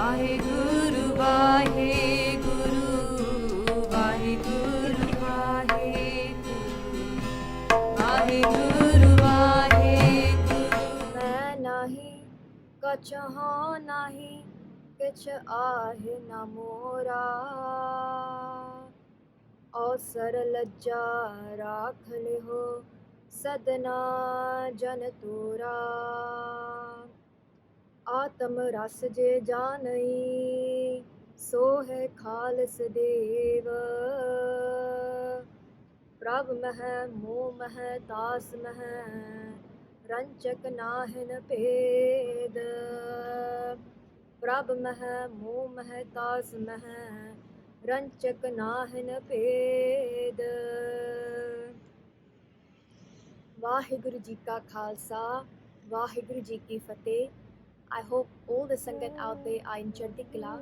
Vaheguru, Vaheguru, Vaheguru, Vaheguru, Vaheguru, Vaheguru. मैं नाही कछ हाँ नाही किछ आहे न मोरा अवसर लज्जा राख ले हो सदना जन तोरा आत्म रस जे जानई सो है खालस देव प्रभ मह मोह मह दास मह रंचक नाहिन भेद प्रभ मह मोह मह दास मह रंचक नाहिन भेद। वाहिगुरु जी का खालसा, वाहिगुरु जी की फतेह। I hope all the Sangat out there are in Chardhi Kala.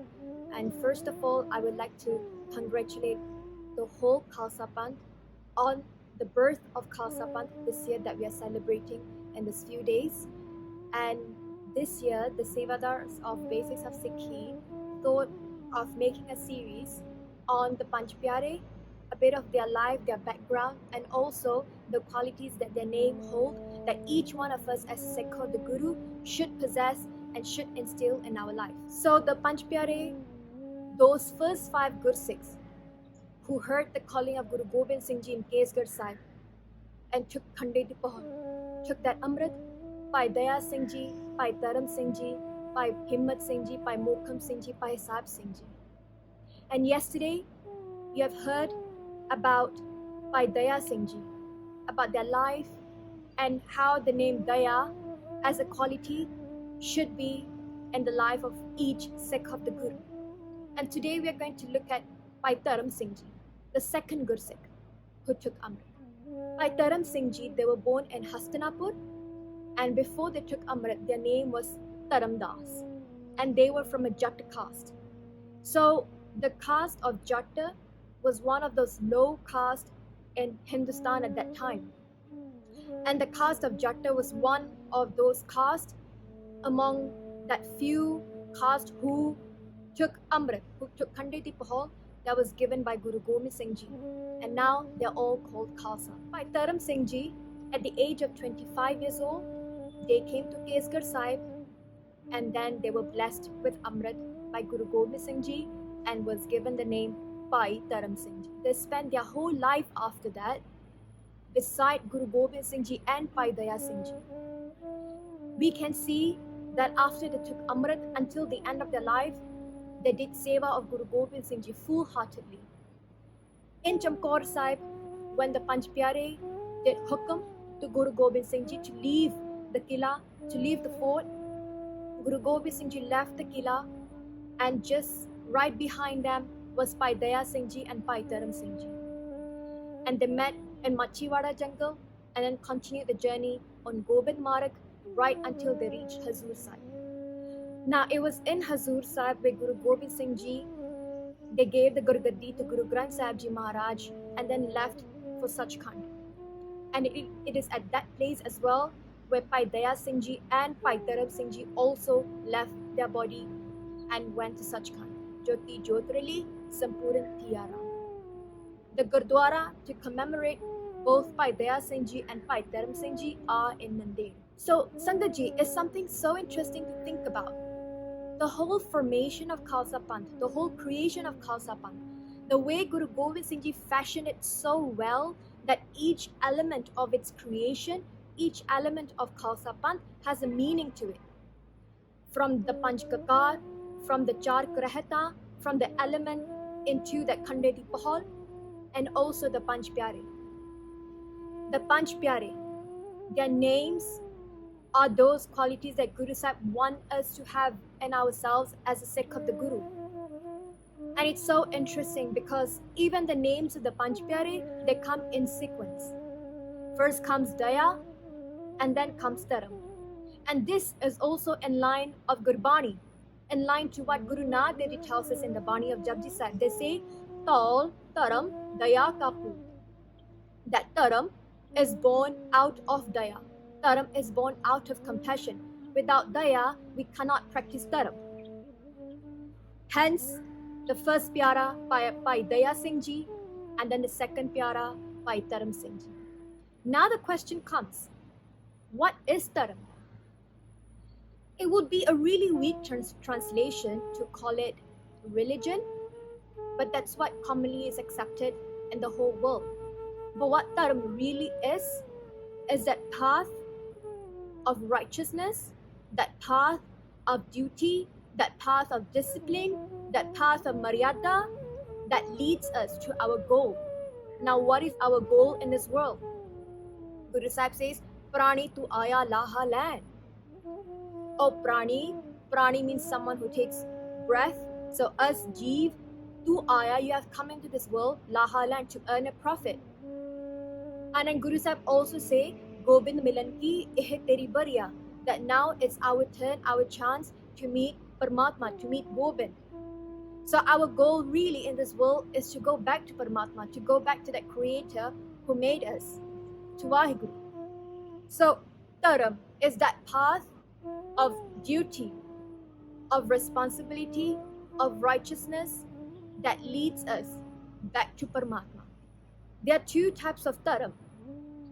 And first of all, I would like to congratulate the whole Khalsa Panth on the birth of Khalsa Panth this year that we are celebrating in this few days. And this year, the Sevadars of Basics of Sikhi thought of making a series on the Panj Pyare, a bit of their life, their background, and also the qualities that their name hold, that each one of us as Sikh of the Guru should possess and should instill in our life. So the Panj Pyare, those first 5 Gursikhs who heard the calling of Guru Gobind Singh Ji in Kesgarh Sahib and took Khande di Pahal, took that Amrit, Bhai Daya Singh Ji, Bhai Dharam Singh Ji, Bhai Himmat Singh Ji, Bhai Hukam Singh Ji, Bhai Sahib Singh Ji. And yesterday, you have heard about Bhai Daya Singh Ji, about their life and how the name Daya as a quality should be in the life of each Sikh of the Guru. And today we are going to look at Bhai Dharam Singh Ji, the second Gursikh who took Amrit. Bhai Dharam Singh Ji, they were born in Hastinapur, and before they took Amrit, their name was Dharam Das, and they were from a Jatta caste. So the caste of Jatta was one of those low caste in Hindustan at that time. And the caste of Jatta was one of those castes among that few caste who took Amrit, who took Khande di Pahal that was given by Guru Gobind Singh Ji. And now they're all called Khalsa. Bhai Dharam Singh Ji, at the age of 25 years old, they came to Kesgarh Sahib and then they were blessed with Amrit by Guru Gobind Singh Ji and was given the name Bhai Dharam Singh Ji. They spent their whole life after that beside Guru Gobind Singh Ji and Bhai Daya Singh Ji. We can see that after they took Amrit until the end of their life, they did seva of Guru Gobind Singh Ji full-heartedly. In Chamkaur Sahib, when the Panj Pyare did Hukam to Guru Gobind Singh Ji to leave the Kila, to leave the fort, Guru Gobind Singh Ji left the Kila, and just right behind them was Bhai Daya Singh Ji and Bhai Dharam Singh Ji. And they met in Machiwada jungle and then continued the journey on Gobind Marg right until they reached Hazur Sahib. Now it was in Hazur Sahib where Guru Gobind Singh Ji, they gave the Gurgaddi to Guru Granth Sahib Ji Maharaj and then left for Sachkhand. And it is at that place as well where Bhai Daya Singh Ji and Bhai Dharam Singh Ji also left their body and went to Sachkhand. Jyoti Jyotirali Sampuran Tiara. The Gurdwara to commemorate both Bhai Daya Singh Ji and Bhai Dharam Singh Ji are in Nanded. So Sangat Ji is something so interesting to think about. The whole formation of Khalsa Panth, the whole creation of Khalsa Panth, the way Guru Gobind Singh Ji fashioned it so well that each element of its creation, each element of Khalsa Panth has a meaning to it. From the Panj Kakar, from the Char Krahata, from the element into that Khande di Pahal, and also the Panj Pyare. The Panj Pyare, their names are those qualities that Guru Sahib want us to have in ourselves as a Sikh of the Guru. And it's so interesting because even the names of the Panj Pyare, they come in sequence. First comes Daya and then comes Dharam. And this is also in line of Gurbani, in line to what Guru Nanak Dev Ji tells us in the Bani of Japji Sahib. They say, Tal, Dharam, Daya ka Poot. That Dharam is born out of Daya. Dharam is born out of compassion. Without Daya, we cannot practice Dharam. Hence, the first pyara Bhai Daya Singh Ji, and then the second pyara Bhai Dharam Singh Ji. Now the question comes, what is Dharam? It would be a really weak translation to call it religion, but that's what commonly is accepted in the whole world. But what Dharam really is that path of righteousness, that path of duty, that path of discipline, that path of maryada that leads us to our goal. Now, what is our goal in this world? Guru Sahib says, Prani tu aya laha lan. Oh, Prani means someone who takes breath. So us, Jeev, tu aya, you have come into this world, laha lan, to earn a profit. And then Guru Sahib also say, Gobind Milan ki eh teri bariya, that now it's our turn, our chance to meet Paramatma, to meet Gobind. So our goal really in this world is to go back to Paramatma, to go back to that creator who made us, to Vaheguru. So Dharam is that path of duty, of responsibility, of righteousness that leads us back to Paramatma. There are two types of Dharam.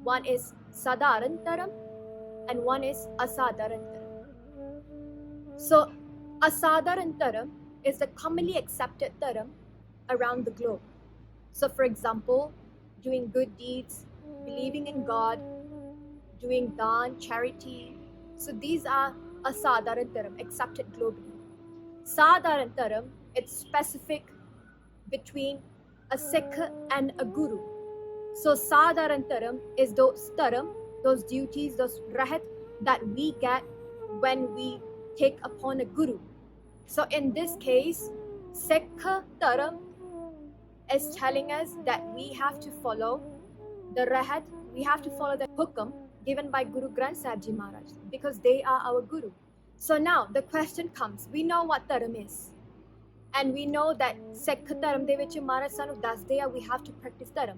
One is Sadharan Dharam and one is Asadharan Dharam. So Asadharan Dharam is the commonly accepted Dharam around the globe. So for example, doing good deeds, believing in God, doing dhan, charity. So these are Asadharan Dharam, accepted globally. Sadharan Dharam, it's specific between a Sikh and a Guru. So Sadharan Dharam is those Dharam, those duties, those rahat that we get when we take upon a Guru. So in this case, Sikh Dharam is telling us that we have to follow the rahat, we have to follow the hukam given by Guru Granth Sahib Ji Maharaj, because they are our Guru. So now the question comes, we know what Dharam is. And we know that Sikh Dharam de vich Maharaj sanu dasde we have to practice Dharam.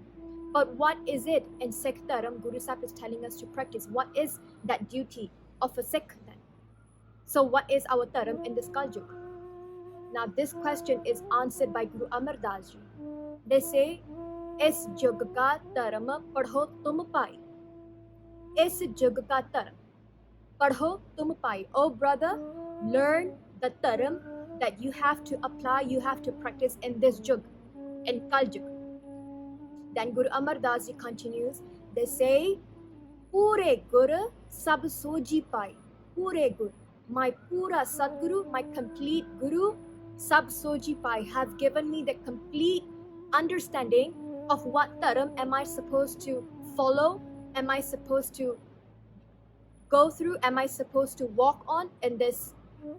But what is it in Sikh Dharam Guru Sahib is telling us to practice? What is that duty of a Sikh then? So what is our Dharam in this Kaljug? Now this question is answered by Guru Amar Das Ji. They say, Is jug ka dharam padho tum pai. Is jug ka dharam padho tum pai. Oh brother, learn the dharam that you have to apply, you have to practice in this jug, in Kaljug. Then Guru Amar Das Ji continues, they say, Pure Gur sab soji pai. Pure Gur, my pura Sadguru, my complete Guru, sab soji pai, have given me the complete understanding of what dharam am I supposed to follow, am I supposed to go through, am I supposed to walk on in this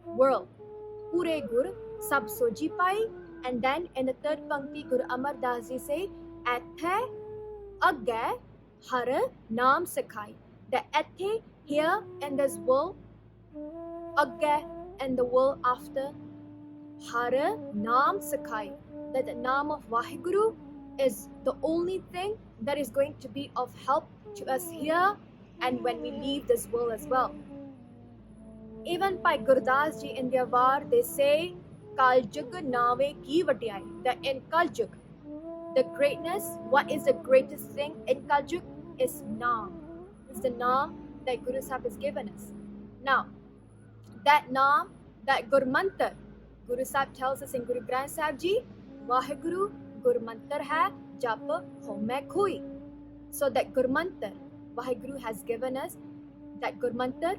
world. Pure Gur sab soji pai. And then in the third pankti, Guru Amar Das Ji say, Athe agge har naam sikhai. The athe here in this world, agge in the world after, har naam sikhai. That the naam of Vaheguru is the only thing that is going to be of help to us here and when we leave this world as well. Even by Gurdas Ji in their var, they say, Kaljug naave ki vadiyai. That in Kaljug, the greatness, what is the greatest thing in Kaljug is Naam. It's the Naam that Guru Sahib has given us. Now, that Naam, that Gurmantar, Guru Sahib tells us in Guru Granth Sahib Ji, Vaheguru Gurmantar hai jap home khoi. So that Gurmantar, Vaheguru has given us that Gurmantar,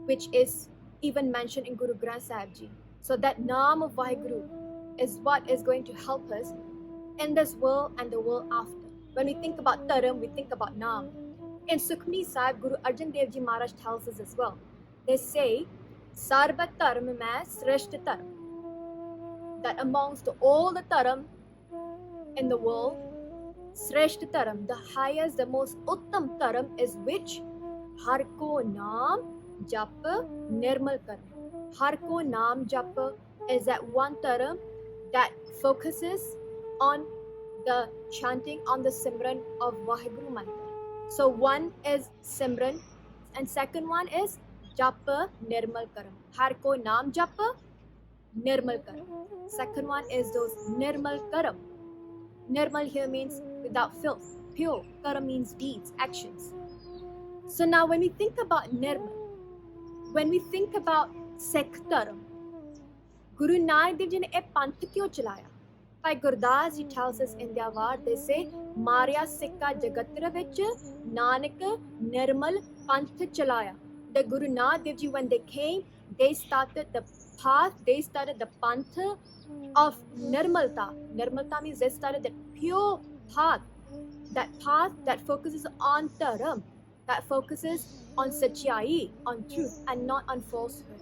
which is even mentioned in Guru Granth Sahib Ji. So that Naam of Vaheguru is what is going to help us in this world and the world after. When we think about Dharam, we think about Naam. In Sukhmani Sahib, Guru Arjan Dev Ji Maharaj tells us as well. They say, Sarva Dharam mein Sreshta Dharam. That amongst all the Dharam in the world, Sreshta Dharam, the highest, the most Uttam Dharam is which? Har ko Naam Jap Nirmal Karna. Har ko Naam Jap is that one Dharam that focuses on the chanting, on the Simran of Vaheguru Mantar. So one is Simran and second one is Japa Nirmal Karam. Har ko Naam Japa Nirmal Karam. Second one is those Nirmal Karam. Nirmal here means without filth. Pure. Karam means deeds, actions. So now when we think about Nirmal, when we think about Sikh Dharam, Guru Nanak Dev Ji ne ਇਹ ਪੰਥ ਕਿਉਂ ਚਲਾਇਆ? Bhai Gurdas Ji tells us in their word, they say, Marya Sikha Jagatra vich Nanak Nirmal Panth Chalaya. The Guru Nanak Dev Ji, when they came, they started the path, they started the Panth of Nirmalta. Nirmalta means they started the pure path that focuses on Dharam, that focuses on Sachai, on truth, and not on falsehood.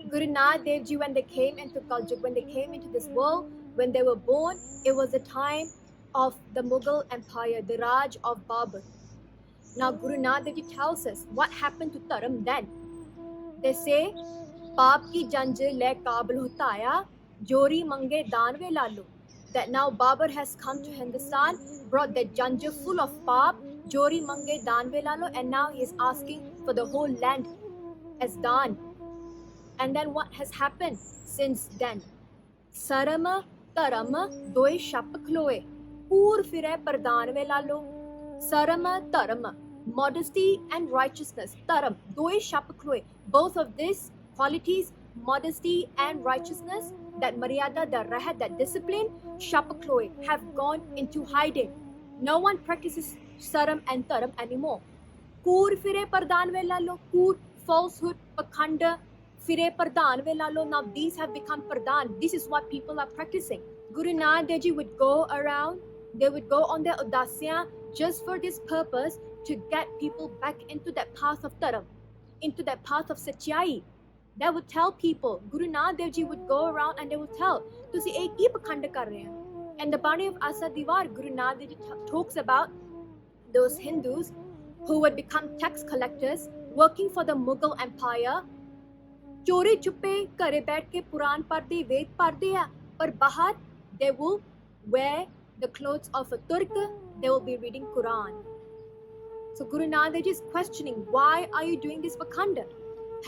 Guru Nanak Dev Ji, when they came into Kaljug, when they came into this world, when they were born, it was the time of the Mughal Empire, the Raj of Babur. Now Guru Nanak Dev Ji tells us what happened to Dharam then. They say, Paap ki janj le kabil hotaya, jori mange danve lalo. That now Babur has come to Hindustan, brought the janj full of paap, jori mange danve lalo, and now he is asking for the whole land as dan. And then what has happened since then? Saram Dharam doe shap khloe, poor fire pardhan ve lalo. Saram Dharam, modesty and righteousness. Dharam doe shap khloe. Both of these qualities, modesty and righteousness, that maryada, that rahat, that discipline, shap khloe, have gone into hiding. No one practices saram and dharam anymore. Koor fire pardhan ve lalo, koor, falsehood, pakhanda, fire pardhan ve lalo. Now these have become pardhan. This is what people are practicing. Guru Nanak Dev Ji would go around, they would go on their udasya just for this purpose, to get people back into that path of dharam, into that path of sachai. They would tell people, Guru Nanak Dev Ji would go around and they would tell, "Tusi ek hi pakhand kar rahe hain." And the Bani of Asa Diwar, Guru Nanak Dev Ji talks about those Hindus who would become tax collectors, working for the Mughal Empire. Chore chuppe kare baith ke Puran padde, Ved padde hai, par bahar they will wear the clothes of a Turk, they will be reading Quran. So Guru Nanak Dev Ji is questioning, why are you doing this pakhanda?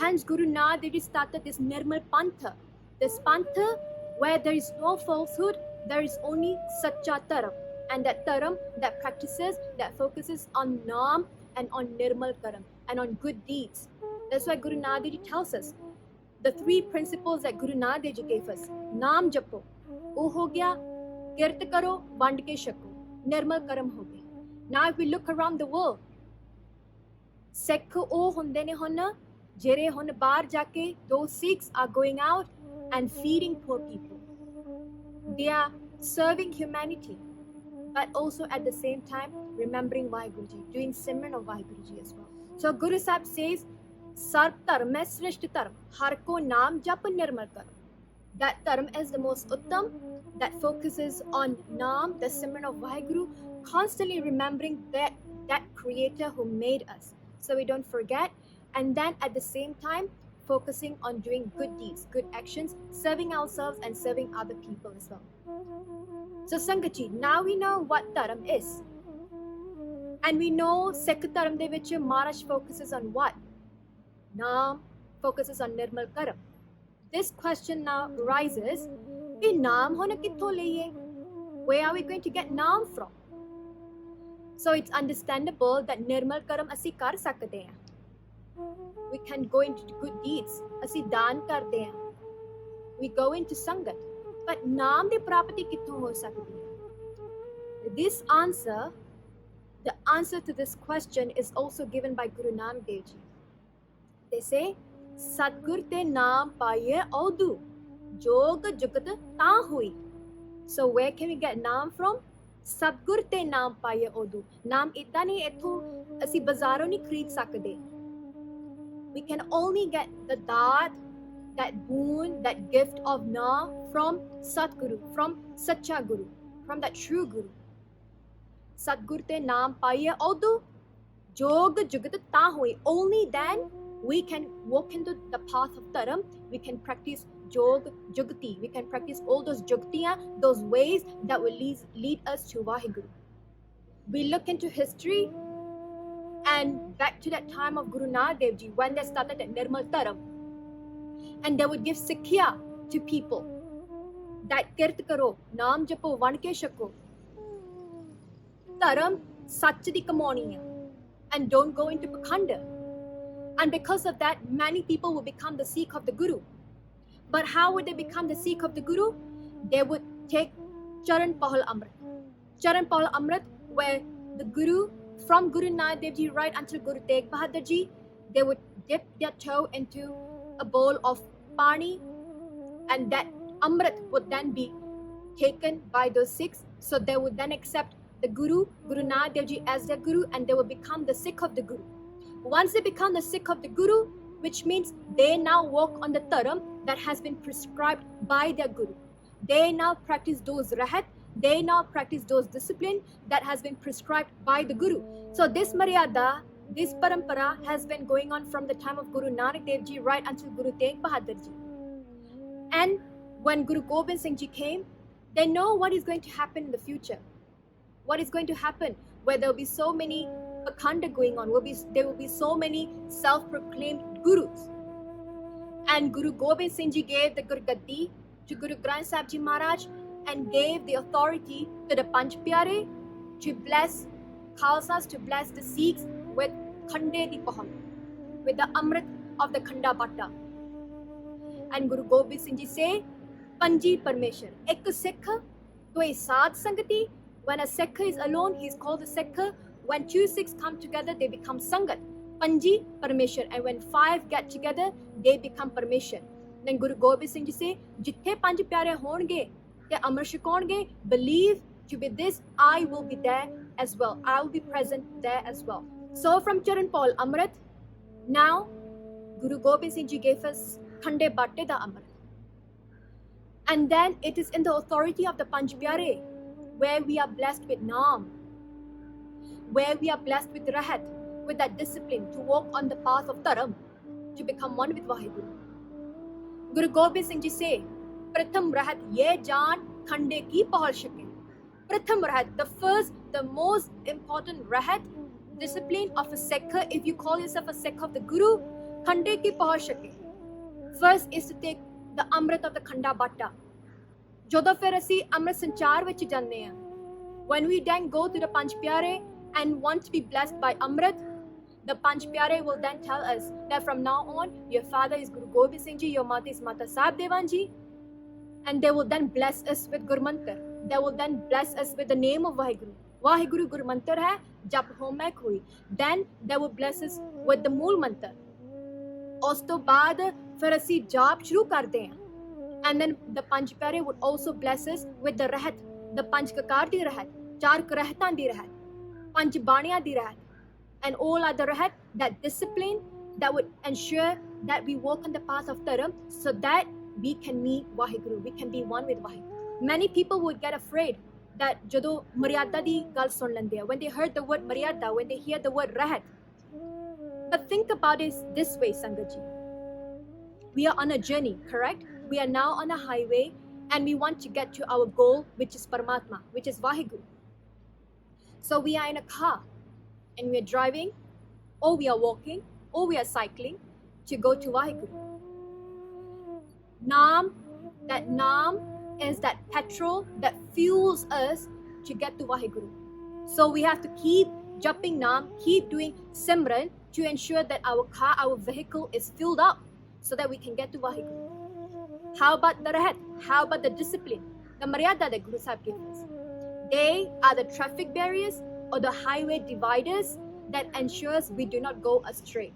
Hence Guru Nanak Dev Ji started this Nirmal Pantha. This Pantha where there is no falsehood, there is only Sacha Dharam. And that Dharam that practices, that focuses on Naam and on Nirmal Karam and on good deeds. That's why Guru Nanak Dev Ji tells us the three principles that Guru Nanak Dev Ji gave us. Naam japo, oh ho gaya, kirt karo, vand ke shako, Nirmal Karam ho gaya. Now if we look around the world, Sikh oh hunde ne honna, jere hon bar jaake, those Sikhs are going out and feeding poor people. They are serving humanity, but also at the same time remembering Vaheguru Ji, doing Simran of Vaheguru Ji as well. So Guru Sahib says, Sarv Dharam mein Srisht Dharam, har ko naam jap nirmal karam. That Dharam is the most uttam, that focuses on Naam, the Simran of Vaheguru, constantly remembering that Creator who made us, so we don't forget, and then at the same time focusing on doing good deeds, good actions, serving ourselves and serving other people as well. So Sangaji, now we know what Dharam is, and we know Sikh Dharam de vich Maharaj focuses on what? Naam, focuses on Nirmal Karam. This question now arises, Naam hona kitho liye? Where are we going to get Naam from? So it's understandable that Nirmal Karam asi kar sakde hain. We can go into good deeds. Asi daan karde hain. We go into Sangat. But Naam di prapati kitho ho sakdi hai? This answer, the answer to this question is also given by Guru Nanak Dev Ji. They say, Satgur te naam paye audu, jog jugat ta hui. So where can we get naam from? Satgur te naam paye audu. Naam idda nahi etho asi bazaron nahi khareed sakde. We can only get the daat, that boon, that gift of naam from Satguru, from Sacha Guru, from that true Guru. Satgur te naam paye audu, jog jugat ta hui. Only then we can walk into the path of Dharam, we can practice Jog, Jugati, we can practice all those Jugtiya, those ways that will lead us to Vaheguru. We look into history and back to that time of Guru Nanak Dev Ji when they started at Nirmal Dharam, and they would give Sikhya to people that kirt karo, naam japo, van ke shako. Dharam sach di kamauni hai, and don't go into pakhanda. And because of that, many people will become the Sikh of the Guru. But how would they become the Sikh of the Guru? They would take Charan Pahal Amrit. Charan Pahal Amrit, where the Guru, from Guru Nanak Dev Ji right until Guru Tegh Bahadur Ji, they would dip their toe into a bowl of pani, and that Amrit would then be taken by those Sikhs. So they would then accept the Guru, Guru Nanak Dev Ji as their Guru, and they will become the Sikh of the Guru. Once they become the Sikh of the Guru, which means they now walk on the dharam that has been prescribed by their Guru. They now practice those rahat, they now practice those discipline that has been prescribed by the Guru. So this maryada, this parampara has been going on from the time of Guru Nanak Dev Ji right until Guru Tegh Bahadur Ji. And when Guru Gobind Singh Ji came, they know what is going to happen in the future. What is going to happen, where there will be so many pakhanda going on, there will be so many self-proclaimed gurus. And Guru Gobind Singh Ji gave the Gurgaddi to Guru Granth Sahib Ji Maharaj and gave the authority to the Panj Pyare to bless Khalsas, to bless the Sikhs with Khande di Pahal, with the Amrit of the Khanda Batta. And Guru Gobind Singh Ji say, Panji Parmeshwar, Ek Sikh, Doi Saad Sangati. When a Sikh is alone, he is called a Sikh. When two Sikhs come together, they become Sangat. Panji Parmeshwar. And when five get together, they become Parmeshwar. Then Guru Gobind Singh Ji say, Jithe Panj Pyare honge, te Amar Shikonge, believe to be this, I will be there as well. I will be present there as well. So from Charan Paul Amrit, now Guru Gobind Singh Ji gave us Khande Batte da Amrit. And then it is in the authority of the Panj Pyare where we are blessed with Naam, where we are blessed with Rahat, with that discipline to walk on the path of Dharam, to become one with Vaheguru. Guru Gobind Singh Ji say, Pratham Rahat ye jaan khande ki pahal shake. Pratham Rahat, the first, the most important Rahat, discipline of a Sikh, if you call yourself a Sikh of the Guru, khande ki pahal shake. First is to take the Amrit of the Khanda Batta. Jodo fir asi Amrit Sanchar vich jande hain. When we then go to the Panj Pyare and want to be blessed by Amrit, the Panj Pyare will then tell us that from now on, your father is Guru Gobind Singh Ji, your mother is Mata Sahib Devan Ji, and they will then bless us with Gur Mantar. They will then bless us with the name of Vaheguru. Vaheguru Gur Mantar hai, jap home koi. Then they will bless us with the Mool Mantar. Us to baad fir asi jaap shuru karde hain. And then the Panj Pyare would also bless us with the Rahat, the Panj Kakar di Rahat, Char Karahtan di Rahat, Panj Baniya di Rahat, and all other Rahat, that discipline that would ensure that we walk on the path of Dharam so that we can meet Vaheguru, we can be one with Vaheguru. Many people would get afraid that jado Maryada di gal sun lende, when they heard the word Maryada, when they hear the word Rahat. But think about it this way, Sangaji. We are on a journey, correct? We are now on a highway and we want to get to our goal, which is Paramatma, which is Vaheguru. So we are in a car and we are driving, or we are walking, or we are cycling to go to Vaheguru. Naam, that Naam is that petrol that fuels us to get to Vaheguru. So we have to keep jumping Naam, keep doing Simran to ensure that our car, our vehicle is filled up so that we can get to Vaheguru. How about the Rahat? How about the discipline? The Maryada that Guru Sahib gave us. They are the traffic barriers or the highway dividers that ensures we do not go astray.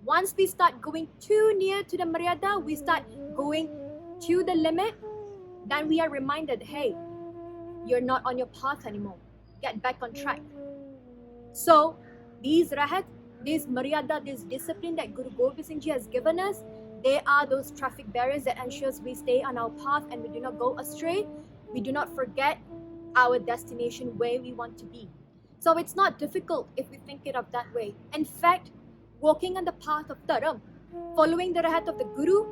Once we start going too near to the Maryada, we start going to the limit, then we are reminded, hey, you're not on your path anymore. Get back on track. So these Rahat, this Maryada, this discipline that Guru Gobind Singh Ji has given us, they are those traffic barriers that ensures we stay on our path and we do not go astray. We do not forget our destination where we want to be. So it's not difficult if we think it of that way. In fact, walking on the path of Dharam, following the Rahat of the Guru,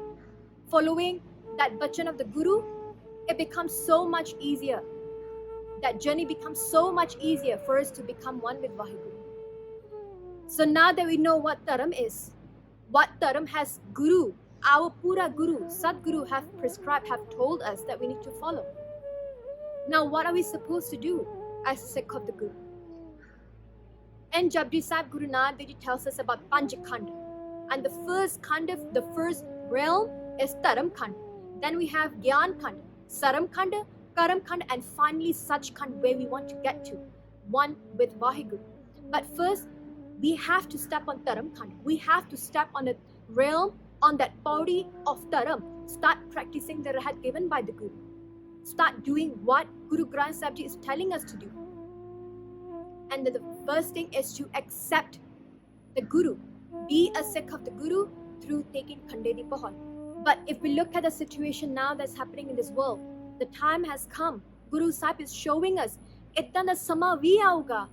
following that bachan of the Guru, it becomes so much easier. That journey becomes so much easier for us to become one with Vaheguru. So now that we know what Dharam is, what Dharam has Guru our Pura Guru, Sadguru have prescribed, have told us that we need to follow. Now, what are we supposed to do as a Sikh of the Guru? And Japji Sahib Guru Nanak Dev Ji tells us about Panj Khand. And the first Khand, the first realm is Dharam Khand. Then we have Gyan Khand, Saram Khand, Karam Khand, and finally Sach Khand, where we want to get to, one with Vaheguru. But first, we have to step on Dharam Khand. We have to step on the realm, on that body of Dharam. Start practicing the Rahat given by the Guru. Start doing what Guru Granth Sahib Ji is telling us to do. And the first thing is to accept the Guru. Be a Sikh of the Guru through taking Khande di Pahal. But if we look at the situation now that's happening in this world, the time has come. Guru Sahib is showing us, itna da sama vi auga,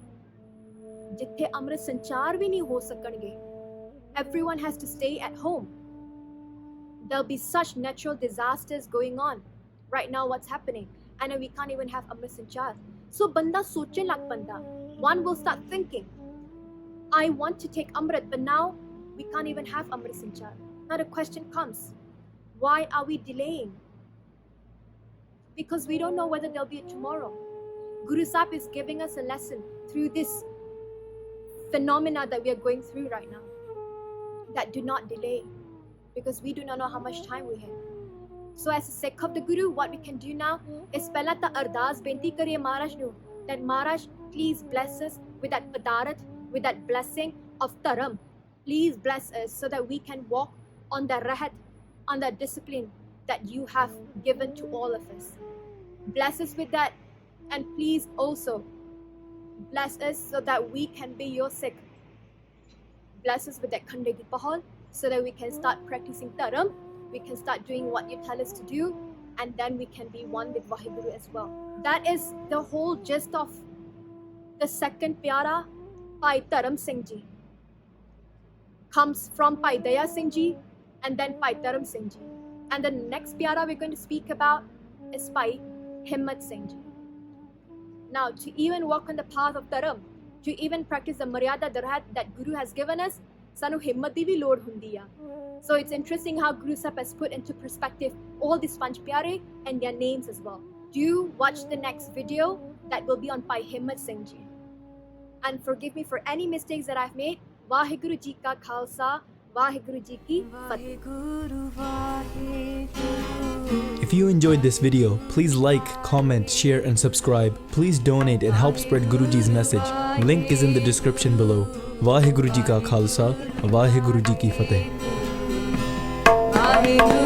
jithe Amrit Sanchar vi nahi ho sakange. Everyone has to stay at home. There'll be such natural disasters going on. Right now, what's happening? And we can't even have Amrit Sanchar. So, banda soche lag banda. One will start thinking, I want to take Amrit, but now we can't even have Amrit Sanchar. Now the question comes, why are we delaying? Because we don't know whether there'll be a tomorrow. Guru Sahib is giving us a lesson through this phenomena that we are going through right now. That do not delay, because we do not know how much time we have. So as a Sikh of the Guru, what we can do now is pehla ta ardas benti kariye Maharaj nu, that Maharaj, please bless us with that padarat, with that blessing of Dharam. Please bless us so that we can walk on that rahat, on that discipline that you have given to all of us. Bless us with that, and please also bless us so that we can be your Sikh. Bless us with that Khande di Pahal so that we can start practicing Dharam, we can start doing what you tell us to do, and then we can be one with Vaheguru as well. That is the whole gist of the second Pyara, Bhai Dharam Singh Ji. Comes from Bhai Daya Singh Ji and then Bhai Dharam Singh Ji. And the next Pyara we're going to speak about is Bhai Himmat Singh Ji. Now, to even walk on the path of Dharam, to even practice the Maryada Dharhat that Guru has given us, sanu himmat di vi lod hundi a. So it's interesting how Guru Sahib has put into perspective all these Panj Pyare and their names as well. Do watch the next video that will be on Bhai Himmat Singh Ji. And forgive me for any mistakes that I've made. Vaheguru Ji ka Khalsa, Vaheguru Ji ki Fateh. Vaheguru, Vaheguru. If you enjoyed this video, please like, comment, share and subscribe. Please donate and help spread Guruji's message. Link is in the description below. Vaheguru Ji ka Khalsa, Vaheguru Ji ki Fateh. Vaheguru.